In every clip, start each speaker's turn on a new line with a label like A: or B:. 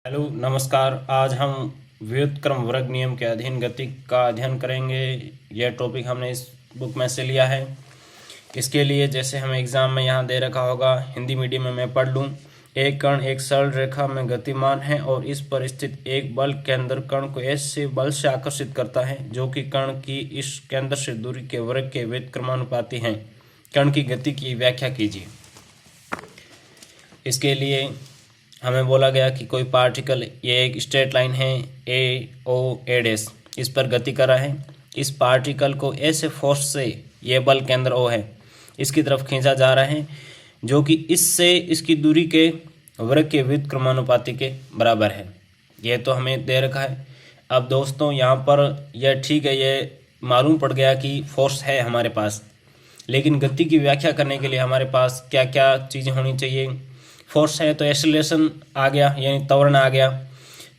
A: Hello नमस्कार। आज हम व्युत्क्रम वर्ग नियम के अधीन गति का अध्ययन करेंगे। यह टॉपिक हमने इस बुक में से लिया है। इसके लिए जैसे हमें एग्ज़ाम में यहाँ दे रखा होगा, हिंदी मीडियम में मैं पढ़ लूँ। एक कण एक सरल रेखा में गतिमान है और इस पर स्थित एक बल केंद्र कण को ऐसे बल से आकर्षित करता है जो कि कण की इस केंद्र से दूरी के वर्ग के व्युत्क्रमानुपाती हैं। कण की गति की व्याख्या कीजिए। इसके लिए हमें बोला गया कि कोई पार्टिकल, ये एक स्ट्रेट लाइन है ए ओ ए डैश, इस पर गति कर रहा है। इस पार्टिकल को ऐसे फोर्स से, ये बल केंद्र ओ है, इसकी तरफ खींचा जा रहा है जो कि इससे इसकी दूरी के वर्ग के व्युत्क्रमानुपाती के बराबर है। यह तो हमें दे रखा है। अब दोस्तों यहाँ पर यह ठीक है, ये मालूम पड़ गया कि फोर्स है हमारे पास, लेकिन गति की व्याख्या करने के लिए हमारे पास क्या क्या चीज़ें होनी चाहिए। फोर्स है तो एक्सीलरेशन आ गया, यानी त्वरण आ गया।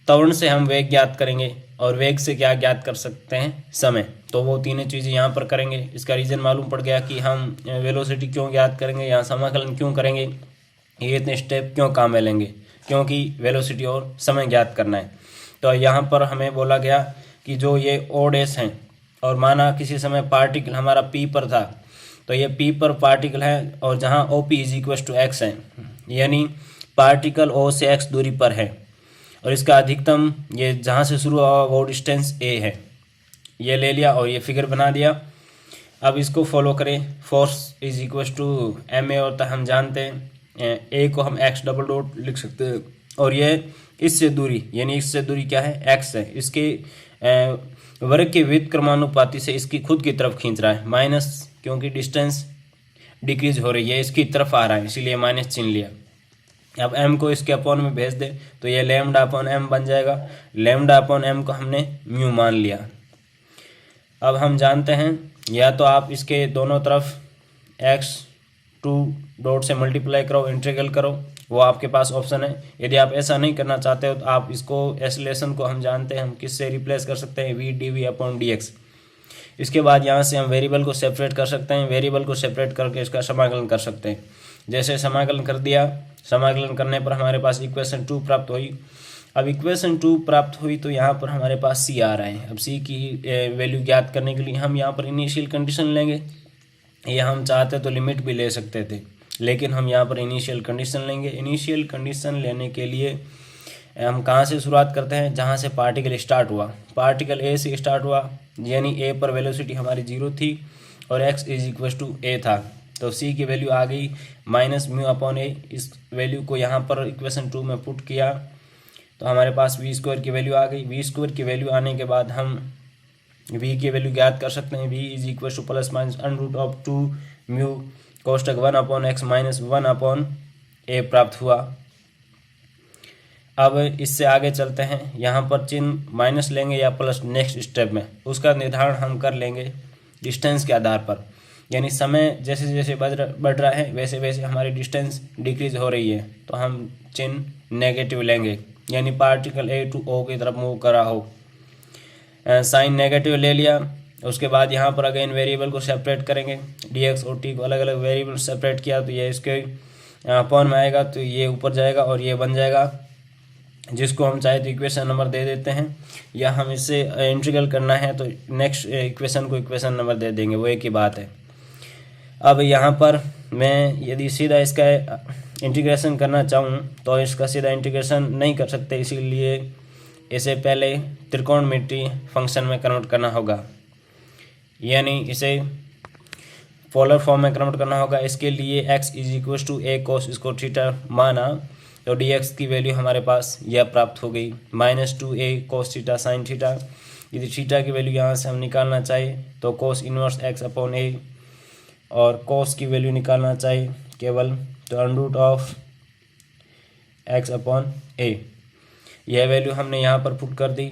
A: त्वरण से हम वेग ज्ञात करेंगे और वेग से क्या ज्ञात कर सकते हैं, समय। तो वो तीनों चीज़ें यहाँ पर करेंगे। इसका रीज़न मालूम पड़ गया कि हम वेलोसिटी क्यों ज्ञात करेंगे, यहाँ समाकलन क्यों करेंगे, ये इतने स्टेप क्यों काम में लेंगे, क्योंकि वेलोसिटी और समय ज्ञात करना है। तो यहाँ पर हमें बोला गया कि जो ये ओ डैश हैं और माना किसी समय पार्टिकल हमारा पी पर था, तो ये पी पर पार्टिकल है और जहाँ O P is equal to X है, यानी पार्टिकल ओ से एक्स दूरी पर है और इसका अधिकतम ये जहाँ से शुरू हुआ वो डिस्टेंस ए है। ये ले लिया और ये फिगर बना दिया। अब इसको फॉलो करें। Force is equal to M A होता है, हम जानते हैं। ए को हम एक्स डबल डॉट लिख सकते हैं और ये इससे दूरी, यानी इससे दूरी क्या है, एक्स है। इसके वर्ग के व्युत्क्रमानुपाती से इसकी खुद की तरफ खींच रहा है, माइनस, क्योंकि डिस्टेंस डिक्रीज हो रही है, इसकी तरफ आ रहा है, इसीलिए माइनस चिन्ह लिया। अब m को इसके अपॉन में भेज दे तो ये लैम्डा अपॉन m बन जाएगा। लैम्डा अपॉन m को हमने म्यू मान लिया। अब हम जानते हैं, या तो आप इसके दोनों तरफ x2 डॉट से मल्टीप्लाई करो, इंटीग्रल करो, वो आपके पास ऑप्शन है। यदि आप ऐसा नहीं करना चाहते हो तो आप इसको, एक्सीलरेशन को हम जानते हैं, हम किससे रिप्लेस कर सकते हैं, v dv अपॉन dx। इसके बाद यहाँ से हम वेरिएबल को सेपरेट कर सकते हैं। वेरिएबल को सेपरेट करके इसका समाकलन कर सकते हैं। जैसे समाकलन कर दिया, समाकलन करने पर हमारे पास इक्वेशन 2 प्राप्त हुई। अब इक्वेशन 2 प्राप्त हुई तो यहाँ पर हमारे पास c आ रहा है। अब c की वैल्यू ज्ञात करने के लिए हम यहाँ पर इनिशियल कंडीशन लेंगे। ये हम चाहते तो लिमिट भी ले सकते थे, लेकिन हम यहाँ पर इनिशियल कंडीशन लेंगे। इनिशियल कंडीशन लेने के लिए हम कहाँ से शुरुआत करते हैं, जहाँ से पार्टिकल स्टार्ट हुआ। पार्टिकल ए से स्टार्ट हुआ, यानी ए पर वेलोसिटी हमारी 0 थी और एक्स इज इक्वल टू ए था, तो सी की वैल्यू आ गई माइनस म्यू अपॉन ए। इस वैल्यू को यहाँ पर इक्वेशन 2 में पुट किया तो हमारे पास वी स्क्वायर की वैल्यू आ गई। वी स्क्वायर की वैल्यू आने के बाद हम वी की वैल्यू ज्ञात कर सकते हैं। V is equal to plus minus √2 mu कोष्टक 1 upon x minus 1 upon a प्राप्त हुआ। अब इससे आगे चलते हैं, यहाँ पर चिन्ह माइनस लेंगे या प्लस नेक्स्ट स्टेप में, उसका निर्धारण हम कर लेंगे डिस्टेंस के आधार पर। यानी समय जैसे जैसे बढ़ रहा है वैसे वैसे हमारी डिस्टेंस डिक्रीज हो रही है, तो हम चिन्ह नेगेटिव लेंगे, यानी पार्टिकल ए टू ओ की तरफ मूव कर रहा हो। साइन नेगेटिव ले लिया। उसके बाद यहाँ पर अगेन वेरिएबल को सेपरेट करेंगे। डी एक्स और टी को अलग अलग वेरिएबल सेपरेट किया तो ये इसके अपॉन में आएगा, तो ये ऊपर जाएगा और ये बन जाएगा, जिसको हम चाहे तो इक्वेशन नंबर दे देते हैं, या हम इससे इंटीग्रल करना है तो नेक्स्ट इक्वेशन को इक्वेशन नंबर दे देंगे, वो एक ही बात है। अब यहाँ पर मैं यदि सीधा इसका इंटीग्रेशन करना चाहूँ तो इसका सीधा इंटीग्रेशन नहीं कर सकते, इसीलिए इसे पहले त्रिकोणमितीय फंक्शन में कन्वर्ट करना होगा, यानी इसे पोलर फॉर्म में कन्वर्ट करना होगा। इसके लिए x इज इक्वल टू ए कोस इसको थीटा माना तो dx की वैल्यू हमारे पास यह प्राप्त हो गई, -2a cos theta sine theta. यदि थीटा की वैल्यू यहाँ से हम निकालना चाहे तो cos inverse x upon a, और cos की वैल्यू निकालना चाहे केवल तो √x अपॉन a। यह वैल्यू हमने यहाँ पर पुट कर दी।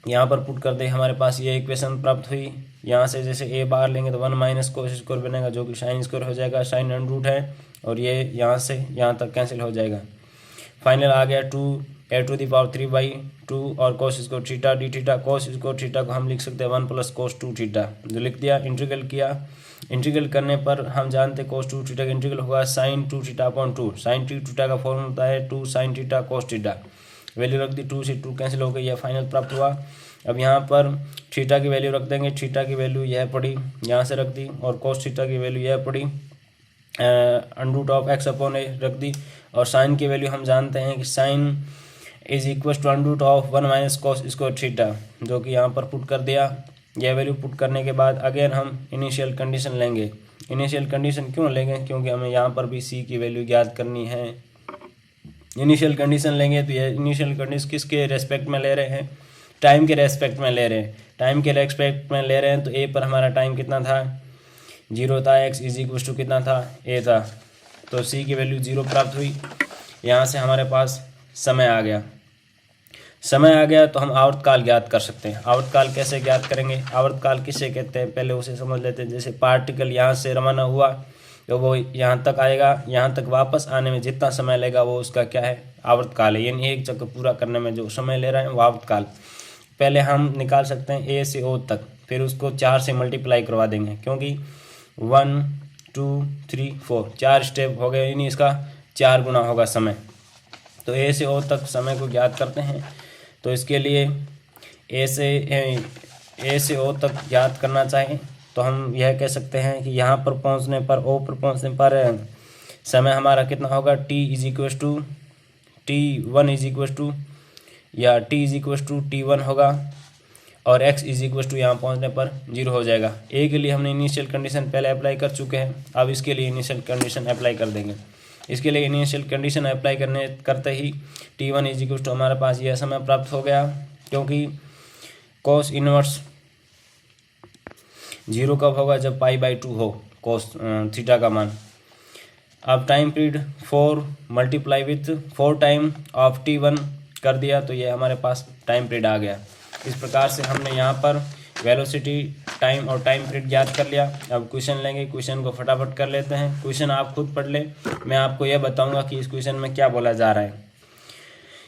A: यहाँ पर पुट कर दे हमारे पास ये इक्वेशन प्राप्त हुई। यहाँ से जैसे a बाहर लेंगे तो 1 माइनस कोस स्क्वायर बनेगा, जो कि साइन स्क्वायर हो जाएगा, साइन √ है, और ये यहाँ से यहाँ तक कैंसिल हो जाएगा। फाइनल आ गया 2a⁴/2 और कोस square theta D theta. Cos square theta को हम लिख सकते हैं 1 + cos 2 थीटा, जो लिख दिया। इंटीग्रल किया, इंटीग्रल करने पर हम जानते हैं cos 2 थीटा का इंटीग्रल होगा sin 2 theta upon 2। sin 2 theta का फॉर्मूला होता है 2 sin theta cos theta. Value रख दी, 2 से 2 कैंसिल हो गई, यह फाइनल प्राप्त हुआ। अब यहाँ पर थीटा की वैल्यू रख देंगे, थीटा की वैल्यू यह पड़ी, यहाँ से रख दी, और कोस थीटा की वैल्यू यह पड़ी, अंडर ऑफ एक्स अपॉन ए रख दी। और साइन की वैल्यू हम जानते हैं कि sine is equal to under of 1 minus cos square theta, जो कि यहाँ पर पुट कर दिया। यह वैल्यू पुट करने के बाद अगेन हम इनिशियल कंडीशन लेंगे। इनिशियल कंडीशन क्यों लेंगे? क्योंकि हमें यहाँ पर भी सी की वैल्यू ज्ञात करनी है। इनिशियल कंडीशन लेंगे तो यह इनिशियल कंडीशन किसके रेस्पेक्ट में ले रहे हैं? टाइम के रेस्पेक्ट में ले रहे हैं। टाइम के रेस्पेक्ट में ले रहे हैं तो ए पर हमारा टाइम कितना था? 0 था। एक्स इज इक्वल टू कितना था? ए था। तो सी की वैल्यू 0 प्राप्त हुई। यहाँ से हमारे पास समय आ गया। समय आ गया तो हम आवर्तकाल ज्ञात कर सकते हैं। आवर्तकाल कैसे ज्ञात करेंगे? आवर्तकाल किसे कहते हैं पहले उसे समझ लेते हैं। जैसे पार्टिकल यहाँ से रवाना हुआ तो वो यहाँ तक आएगा, यहाँ तक वापस आने में जितना समय लगेगा वो उसका क्या है? आवर्तकाल है। यानी एक चक्कर पूरा करने में जो समय ले रहे हैं वो आवर्तकाल। पहले हम निकाल सकते हैं ए से ओ तक, फिर उसको 4 से मल्टीप्लाई करवा देंगे, क्योंकि 1 2 3 4 4 स्टेप हो गए, यानी इसका 4 गुना होगा समय। तो ए से ओ तक समय को ज्ञात करते हैं। तो इसके लिए ए से ओ तक ज्ञात करना चाहिए तो हम यह कह सकते हैं कि यहाँ पर पहुँचने पर, ओ पर पहुँचने पर समय हमारा कितना होगा? T is equal to T1 is equal to, या t is equal to T1 होगा, और एक्स इज इक्वल टू यहाँ पहुँचने पर 0 हो जाएगा। ए के लिए हमने इनिशियल कंडीशन पहले अप्लाई कर चुके हैं, अब इसके लिए इनिशियल कंडीशन अप्लाई कर देंगे। इसके लिए इनिशियल कंडीशन अप्लाई करते ही T1 इज इक्वल टू हमारे पास यह समय प्राप्त हो गया, क्योंकि कोस इनवर्स 0 कब होगा? जब π/2 हो कोस थीटा का मान। अब time period 4 multiply with 4 time of T1 कर दिया तो ये हमारे पास टाइम पीरियड आ गया। इस प्रकार से हमने यहाँ पर वेलोसिटी, टाइम और टाइम पीरियड ज्ञात कर लिया। अब क्वेश्चन लेंगे, क्वेश्चन को फटाफट कर लेते हैं। क्वेश्चन आप खुद पढ़ लें, मैं आपको यह बताऊंगा कि इस क्वेश्चन में क्या बोला जा रहा है।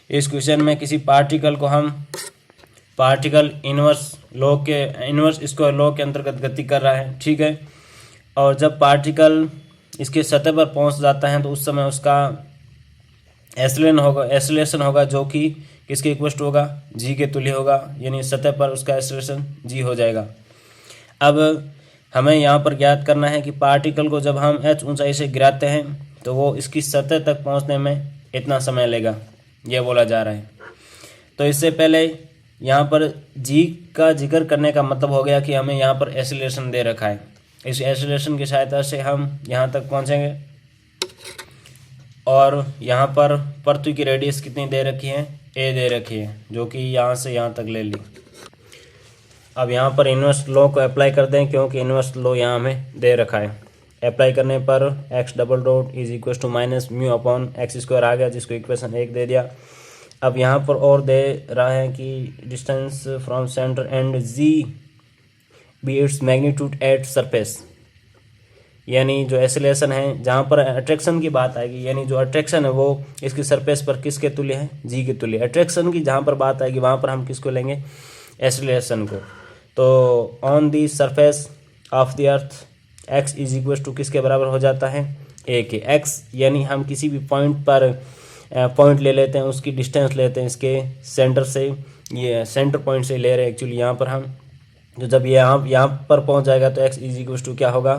A: इस क्वेश्चन में किसी पार्टिकल को हम पार्टिकल इनवर्स स्क्वायर लॉ के अंतर्गत गति कर रहा है, ठीक है। और जब पार्टिकल इसके सतह पर पहुंच जाता है तो उस समय उसका एक्सेलरेशन होगा जो कि किसके इक्वल टू होगा? जी के तुल्य होगा, यानी सतह पर उसका एक्सेलरेशन जी हो जाएगा। अब हमें यहाँ पर ज्ञात करना है कि पार्टिकल को जब हम h ऊंचाई से गिराते हैं तो वो इसकी सतह तक पहुँचने में इतना समय लेगा, यह बोला जा रहा है। तो इससे पहले यहाँ पर जी का जिक्र करने का मतलब हो गया कि हमें यहाँ पर एक्सेलरेशन दे रखा है। इस एक्सेलरेशन की सहायता से हम यहाँ तक पहुँचेंगे, और यहाँ पर पृथ्वी की रेडियस कितनी दे रखी है? ए दे रखी है, जो कि यहाँ से यहाँ तक ले ली। अब यहाँ पर इनवर्स लॉ को अप्लाई कर दें, क्योंकि इनवर्स लॉ यहाँ हमें दे रखा है। अप्लाई करने पर x double dot is equal to minus mu upon x square आ गया, जिसको इक्वेशन 1 दे दिया। अब यहाँ पर और दे रहा है कि distance from centre and G B its magnitude at surface, यानी जो एक्सेलरेशन है, जहाँ पर अट्रैक्शन की बात आएगी, यानी जो अट्रैक्शन है वो इसकी सरफेस पर किसके तुल्य है? जी के तुल्य। अट्रैक्शन की जहाँ पर बात आएगी वहाँ पर हम किसको लेंगे? एक्सेलरेशन को। तो on the surface of the earth X is equal to किसके बराबर हो जाता है? ए के। एक्स यानी हम किसी भी पॉइंट पर पॉइंट ले लेते हैं, उसकी डिस्टेंस लेते हैं इसके सेंटर से, ये सेंटर पॉइंट से ले रहे हैं एक्चुअली यहाँ पर हम। तो जब ये यहाँ पर पहुँच जाएगा तो एक्स इज इक्वल टू क्या होगा?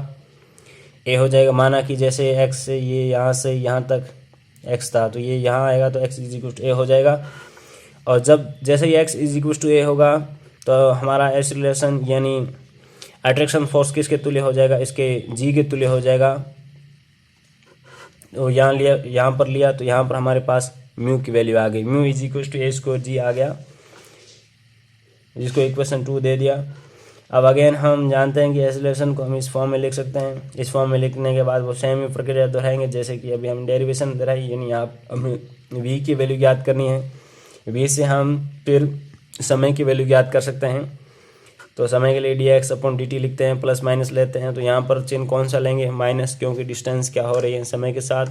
A: ए हो जाएगा। माना कि जैसे एक्स से ये यहाँ से यहाँ तक एक्स था, तो ये यहाँ आएगा तो एक्स इज इक्वल टू ए हो जाएगा। और जब जैसे ही एक्स इज इक्वल टू ए होगा तो हमारा एक्सेलरेशन यानी अट्रैक्शन फोर्स किसके तुल्य हो जाएगा? इसके जी के तुल्य हो जाएगा। तो यहाँ पर लिया तो यहाँ पर हमारे पास म्यू की वैल्यू आ गई। Mu is equal to a square g आ गया, जिसको इक्वेशन 2 दे दिया। अब अगेन हम जानते हैं कि एक्सेलरेशन को हम इस फॉर्म में लिख सकते हैं। इस फॉर्म में लिखने के बाद वो सेम ही प्रक्रिया दोहराएंगे जैसे कि अभी हम डेरिवेशन दोहराई, यानी आप हमें v की वैल्यू ज्ञात करनी है। v से हम फिर समय की वैल्यू ज्ञात कर सकते हैं। तो समय के लिए dx अपॉन dt लिखते हैं, प्लस माइनस लेते हैं। तो यहाँ पर चिन्ह कौन सा लेंगे? माइनस, क्योंकि डिस्टेंस क्या हो रही है? समय के साथ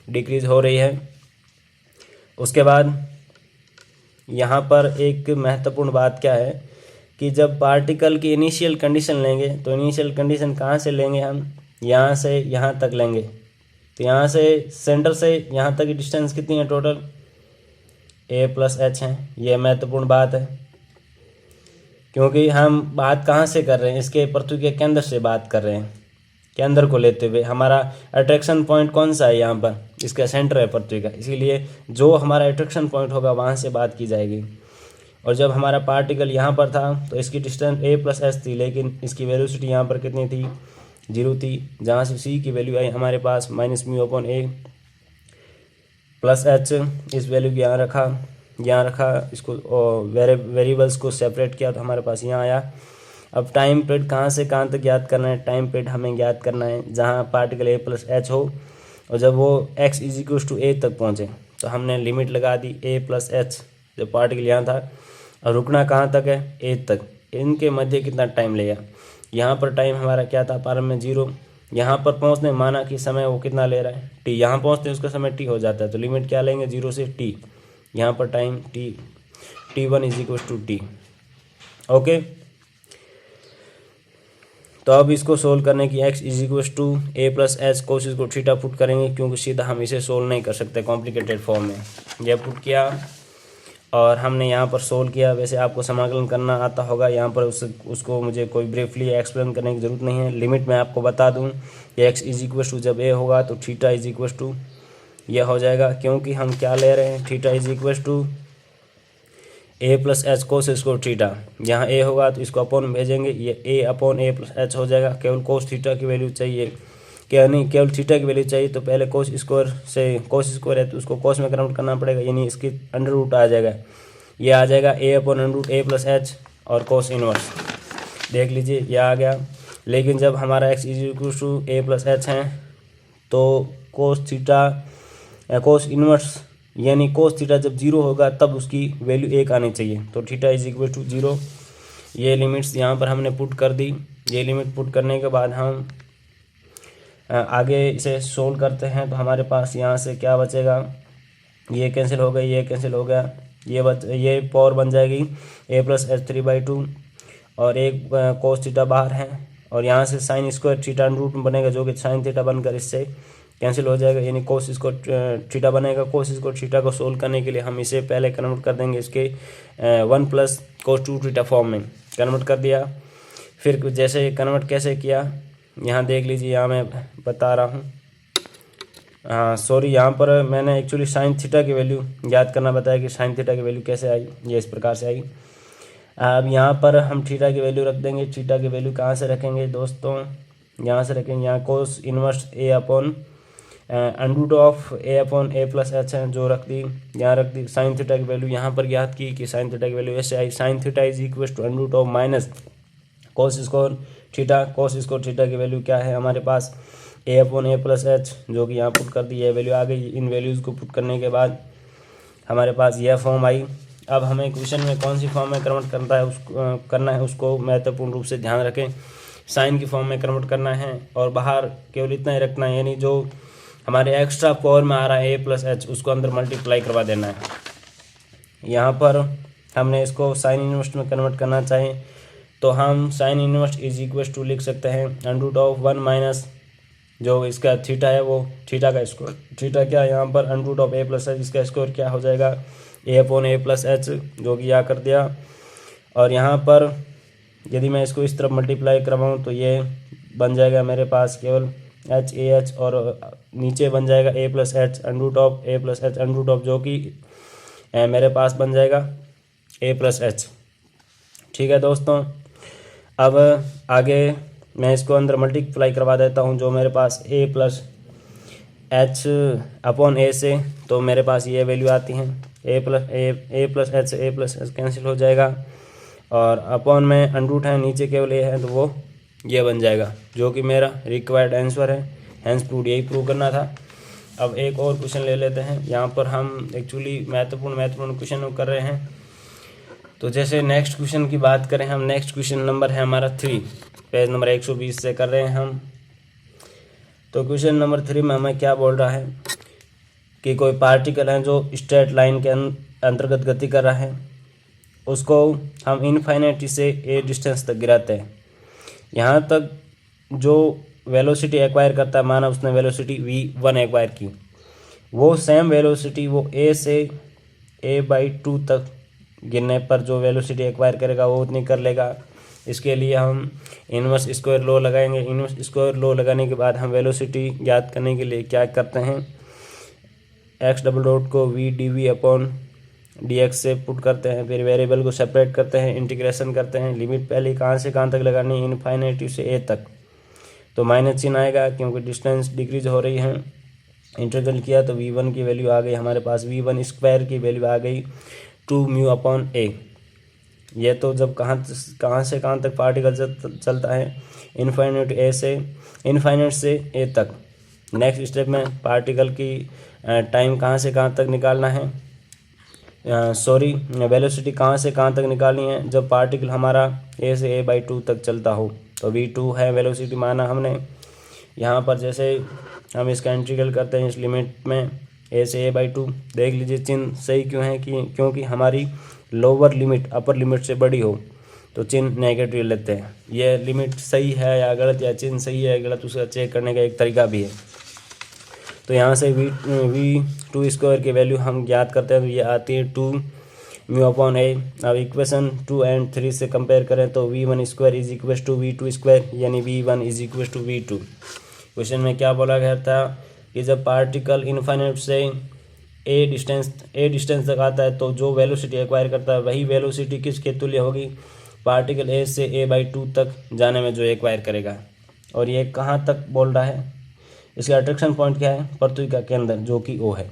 A: डिक्रीज हो रही है। उसके बाद यहाँ पर एक महत्वपूर्ण बात क्या है कि जब पार्टिकल की इनिशियल कंडीशन लेंगे तो इनिशियल कंडीशन कहाँ से लेंगे? हम यहाँ से यहाँ तक लेंगे। तो यहाँ से सेंटर से यहाँ तक की डिस्टेंस कितनी है टोटल? ए प्लस एच हैं। ये महत्वपूर्ण बात है, क्योंकि हम बात कहाँ से कर रहे हैं, इसके पृथ्वी के केंद्र से बात कर रहे हैं। केंद्र को लेते हुए हमारा अट्रैक्शन पॉइंट कौन सा है, यहाँ पर इसका सेंटर है पृथ्वी का, इसीलिए जो हमारा अट्रैक्शन पॉइंट होगा वहाँ से बात की जाएगी। और जब हमारा पार्टिकल यहाँ पर था तो इसकी डिस्टेंस ए प्लस एच थी, लेकिन इसकी वेलोसिटी यहाँ पर कितनी थी, 0 थी, जहाँ से सी की वैल्यू आई हमारे पास -μ/a प्लस एच। इस वैल्यू को यहाँ रखा इसको वेरिएबल्स को सेपरेट किया तो हमारे पास यहाँ आया। अब टाइम पीरियड कहाँ से कहाँ तक ज्ञात करना है, टाइम पीरियड हमें ज्ञात करना है जहाँ पार्टिकल ए प्लस एच हो और जब वो x = a तक पहुँचे तो हमने लिमिट लगा दी a प्लस एच, जब पार्टिकल यहाँ था, और रुकना कहाँ तक है, a तक। इनके मध्य कितना टाइम लेगा, यहाँ पर टाइम हमारा क्या था, प्रारंभ में 0, यहाँ पर पहुँचने माना कि समय वो कितना ले रहा है, t, यहाँ पहुँचते उसका समय t हो जाता है, तो लिमिट क्या लेंगे, 0 से t, यहाँ पर टाइम t1 = t। ओके, तो अब इसको सोल्व करने की x = a प्लस एच कोशिश को थीटा पुट करेंगे, क्योंकि सीधा हम इसे सोल्व नहीं कर सकते कॉम्प्लिकेटेड फॉर्म में। यह पुट किया और हमने यहाँ पर सोल्व किया। वैसे आपको समाकलन करना आता होगा, यहाँ पर उसको मुझे कोई ब्रीफली एक्सप्लेन करने की ज़रूरत नहीं है। लिमिट मैं आपको बता दूँ कि x = जब a होगा तो थीटा = यह हो जाएगा, क्योंकि हम क्या ले रहे हैं, theta = a plus H cos square theta. यहाँ a होगा तो इसको अपॉन में भेजेंगे, ये a/a प्लस एच हो जाएगा। केवल कोस थीटा की वैल्यू चाहिए, क्या नहीं, केवल थीटा की वैल्यू चाहिए, तो पहले कोस स्क्वायर से, कोस स्क्वायर है तो उसको कोस में कन्वर्ट करना पड़ेगा, यानी इसकी अंडर रूट आ जाएगा, ये आ जाएगा a/√a प्लस एच और कोस इनवर्स। देख लीजिए यह आ गया। लेकिन जब हमारा x = a प्लस एच है तो कोस थीटा, कोस इनवर्स यानी कोस थीटा जब 0 होगा तब उसकी वैल्यू 1 आनी चाहिए, तो थीटा = 0। ये लिमिट्स यहाँ पर हमने पुट कर दी। ये लिमिट पुट करने के बाद हम आगे इसे सोल्व करते हैं, तो हमारे पास यहाँ से क्या बचेगा, ये कैंसिल हो गया, ये कैंसिल हो गया, ये पावर बन जाएगी a प्लस एच 3/2 और एक कोस थीटा बाहर है, और यहाँ से साइन स्क्वायर थीटा रूट में बनेगा, जो कि साइन थीटा बनकर इससे कैंसिल हो जाएगा, यानी कोस इसको थीटा बनेगा। कोस इसको थीटा को सोल्व करने के लिए हम इसे पहले कन्वर्ट कर देंगे इसके 1 + cos 2 थीटा फॉर्म में कन्वर्ट कर दिया। फिर जैसे कन्वर्ट कैसे किया यहाँ देख लीजिए, यहाँ मैं बता रहा हूँ। हाँ सॉरी, यहाँ पर मैंने एक्चुअली साइन थीटा की वैल्यू याद करना बताया कि साइन थीटा की वैल्यु कैसे आई, ये इस प्रकार से आई। अब यहाँ पर हम थीटा की वैल्यू रख देंगे। थीटा की वैल्यू कहाँ से रखेंगे दोस्तों, यहाँ से रखेंगे, यहाँ cos inverse a/√a plus H है जो रख दी, यहाँ रख दी। साइन थीटा की वैल्यु यहाँ पर ज्ञात की कि साइन थीटा की वैल्यू ऐसे आई, sine theta = cos square theta. Cos square theta की वैल्यू क्या है हमारे पास, a/a प्लस एच, जो कि यहाँ पुट कर दी, ये वैल्यू आ गई। इन वैल्यूज़ को पुट करने के बाद हमारे पास यह फॉर्म आई। अब हमें क्वेश्चन में कौन सी फॉर्म में कन्वर्ट करना है उसको महत्वपूर्ण रूप से ध्यान रखें। साइन की फॉर्म में कन्वर्ट करना है और बाहर केवल इतना ही रखना है, यानी जो हमारे एक्स्ट्रा पावर में आ रहा है a प्लस एच, उसको अंदर मल्टीप्लाई करवा देना है। यहाँ पर हमने इसको साइन इनवर्स में कन्वर्ट करना चाहें तो हम साइन इनवर्स = लिख सकते हैं √1 - जो इसका थीटा है वो थीटा का स्क्वायर। थीटा क्या है यहाँ पर, √a प्लस एच, इसका स्क्वायर क्या हो जाएगा, a/a प्लस एच, जो कि यहाँ कर दिया। और यहाँ पर यदि मैं इसको इस तरफ मल्टीप्लाई करवाऊँ तो ये बन जाएगा मेरे पास केवल h/a/h, और नीचे बन जाएगा a plus H √a plus H √, जो कि मेरे पास बन जाएगा a प्लस एच। ठीक है दोस्तों, अब आगे मैं इसको अंदर मल्टीप्लाई करवा देता हूँ, जो मेरे पास a प्लस h/a से, तो मेरे पास ये वैल्यू आती हैं a प्लस एच कैंसिल हो जाएगा, और अपॉन में अंडरूट है, नीचे केवल a है, तो वो ये बन जाएगा, जो कि मेरा रिक्वायर्ड आंसर है। हैंस प्रूव, यही प्रूव करना था। अब एक और क्वेश्चन ले लेते हैं। यहाँ पर हम एक्चुअली महत्वपूर्ण क्वेश्चन कर रहे हैं। तो जैसे नेक्स्ट क्वेश्चन की बात करें हम, नेक्स्ट क्वेश्चन नंबर है हमारा 3, पेज नंबर 120 से कर रहे हैं हम। तो क्वेश्चन नंबर 3 में हमें क्या बोल रहा है कि कोई पार्टिकल है जो स्ट्रेट लाइन के अंतर्गत गति कर रहा है, उसको हम इनफाइनाइट से ए डिस्टेंस तक गिराते हैं। यहाँ तक जो वेलोसिटी एक्वायर करता है, माना उसने वेलोसिटी v1 एक्वायर की, वो सेम वेलोसिटी वो a से a/2 तक गिनने पर जो वेलोसिटी एक्वायर करेगा वो उतनी कर लेगा। इसके लिए हम इन्वर्स स्क्वायर लॉ लगाएंगे। इन्वर्स स्क्वायर लॉ लगाने के बाद हम वेलोसिटी ज्ञात करने के लिए क्या करते हैं, x डबल डॉट को v/dv/dx से पुट करते हैं, फिर वेरिएबल को सेपरेट करते हैं, इंटीग्रेशन करते हैं। लिमिट पहले कहाँ से कहाँ तक लगानी है, इनफाइनाइट से a तक, तो माइनस चिन्ह आएगा क्योंकि डिस्टेंस डिक्रीज हो रही है। इंटीग्रल किया तो v1 की वैल्यू आ गई हमारे पास, v1 स्क्वायर की वैल्यू आ गई 2μ/a। ये तो जब कहाँ से कहाँ तक पार्टिकल चलता है, इनफाइनाइट से a तक। नेक्स्ट स्टेप में पार्टिकल की टाइम कहाँ से कहाँ तक निकालना है, वेलोसिटी कहाँ से कहाँ तक निकालनी है जब पार्टिकल हमारा a से a/2 तक चलता हो। तो v2 है वेलोसिटी माना हमने। यहाँ पर जैसे हम इसका इंटीग्रल करते हैं इस लिमिट में a से a/2, देख लीजिए चिन्ह सही क्यों है कि क्योंकि हमारी लोअर लिमिट अपर लिमिट से बड़ी हो तो चिन्ह नेगेटिव लेते हैं। यह लिमिट सही है या गलत, या चिन्ह सही है गलत, उसका चेक करने का एक तरीका भी है। तो यहाँ से v2 स्क्वायर की वैल्यू हम ज्ञात करते हैं, तो ये आती है 2μ/a। अब इक्वेशन 2 और 3 से कंपेयर करें तो v1 square is equal to v2 square, यानी v1 is equal to v2। Question में क्या बोला गया था कि जब पार्टिकल इनफाइनाइट से a डिस्टेंस तक आता है तो जो वेलोसिटी एक्वायर करता है वही वेलोसिटी किसके तुल्य होगी, पार्टिकल a से a/2 तक जाने में जो एक्वायर करेगा। और ये कहाँ तक बोल रहा है, इसका अट्रैक्शन पॉइंट क्या है, पृथ्वी का केंद्र जो कि O है,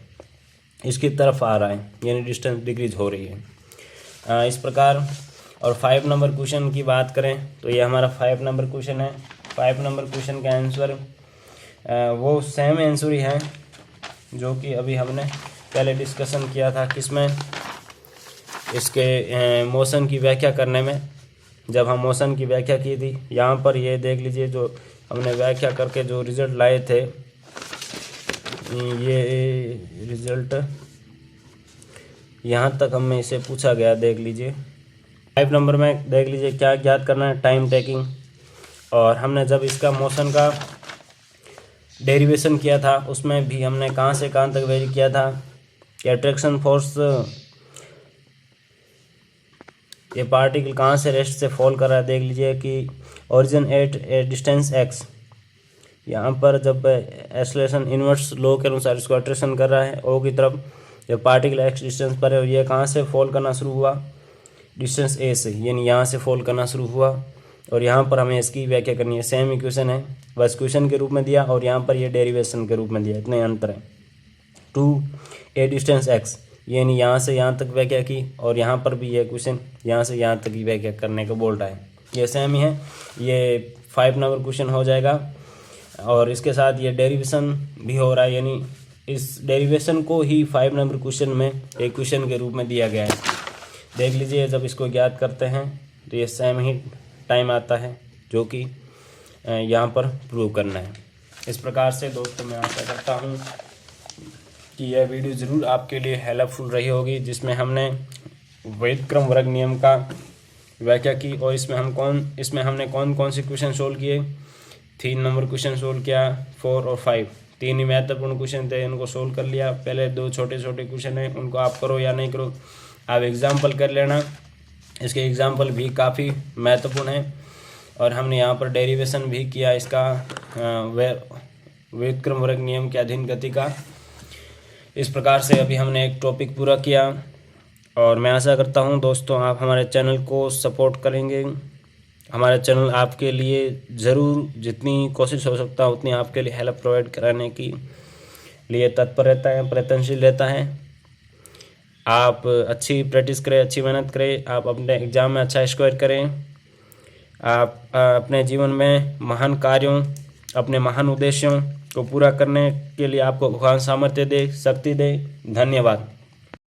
A: इसकी तरफ आ रहा है, यानी डिस्टेंस डिक्रीज हो रही है। इस प्रकार। और 5 नंबर क्वेश्चन की बात करें तो ये हमारा 5 नंबर क्वेश्चन है। 5 नंबर क्वेश्चन का आंसर वो सेम आंसर ही है जो कि अभी हमने पहले डिस्कशन किया था, किसमें, इसके मोशन की व्याख्या करने में। जब हम मोशन की व्याख्या की थी, यहाँ पर ये देख लीजिए जो हमने व्याख्या करके जो रिजल्ट लाए थे, ये रिजल्ट यहाँ तक हमें इसे पूछा गया, देख लीजिए 5 नंबर में। देख लीजिए क्या ज्ञात करना है, टाइम टेकिंग। और हमने जब इसका मोशन का डेरिवेशन किया था उसमें भी हमने कहाँ से कहाँ तक वेरी किया था कि अट्रैक्शन फोर्स, ये पार्टिकल कहाँ से रेस्ट से फॉल कर रहा है। देख लीजिए कि origin at A distance x, यहाँ पर जब एक्सेलरेशन इन्वर्स लॉ के अनुसार इसको अट्रैक्शन कर रहा है O की तरफ, जब पार्टिकल x डिस्टेंस पर है और ये कहाँ से फॉल करना शुरू हुआ, डिस्टेंस a से, यानी यहाँ से फॉल करना शुरू हुआ। और यहाँ पर हमें इसकी व्याख्या करनी है। सेम इक्वेशन है, बस क्वेश्चन के रूप में दिया और यहाँ पर ये डेरिवेशन के रूप में दिया, इतने अंतर है। 2a डिस्टेंस x, यानी यहाँ से यहाँ तक व्याख्या की, और यहाँ पर भी ये क्वेश्चन यहाँ से यहाँ तक की व्याख्या करने को बोल रहा है। ये सेम ही है, ये 5 नंबर क्वेश्चन हो जाएगा। और इसके साथ ये डेरिवेशन भी हो रहा है, यानी इस डेरिवेशन को ही 5 नंबर क्वेश्चन में एक क्वेश्चन के रूप में दिया गया है। देख लीजिए जब इसको ज्ञात करते हैं तो ये सेम ही टाइम आता है जो कि यहाँ पर प्रूव करना है। इस प्रकार से दोस्तों मैं आशा करता हूँ कि यह वीडियो ज़रूर आपके लिए हेल्पफुल रही होगी, जिसमें हमने व्युत्क्रम वर्ग नियम का व्याख्या की और इसमें हमने कौन कौन से क्वेश्चन सोल्व किए। 3 नंबर क्वेश्चन सोल्व किया, 4 और 5, 3 ही महत्वपूर्ण क्वेश्चन थे, उनको सोल्व कर लिया। पहले 2 छोटे छोटे क्वेश्चन हैं, उनको आप करो या नहीं करो, आप एग्जाम्पल कर लेना, इसके एग्जाम्पल भी काफ़ी महत्वपूर्ण है। और हमने यहाँ पर डेरिवेशन भी किया इसका व्युत्क्रम वर्ग नियम के अधीन गति का। इस प्रकार से अभी हमने एक टॉपिक पूरा किया और मैं आशा करता हूँ दोस्तों आप हमारे चैनल को सपोर्ट करेंगे। हमारा चैनल आपके लिए ज़रूर जितनी कोशिश हो सकता है उतनी आपके लिए हेल्प प्रोवाइड कराने की लिए तत्पर रहता है, प्रयत्नशील रहता है। आप अच्छी प्रैक्टिस करें, अच्छी मेहनत करें, आप अपने एग्ज़ाम में अच्छा स्कोर करें, आप अपने जीवन में महान कार्यों, अपने महान उद्देश्यों को पूरा करने के लिए आपको भगवान सामर्थ्य दे, शक्ति दे। धन्यवाद।